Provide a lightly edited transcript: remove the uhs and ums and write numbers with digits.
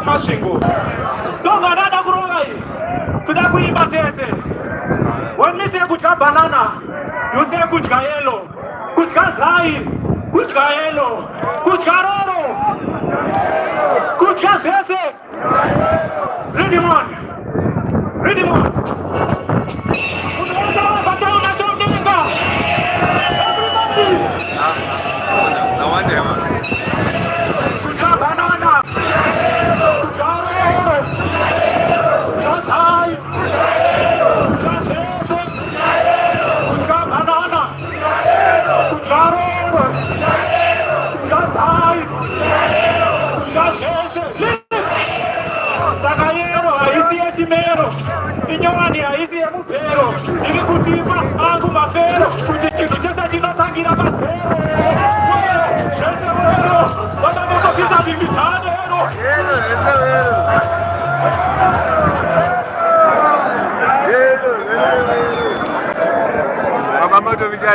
Masvingo. So banana kurongai. Tuda kuibatese. When we say kuchka banana, you say kuchka yellow, kuchka zai, kuchka yellow, kuchka roro, kuchka jese. Read him on. Read him on. Inyoni aizi ya mupero, ili kutima angu mafero, kutichidu chesa jino tangira masero. Chese wero, wata moko sisa vimitane wero. Mama moto vijari.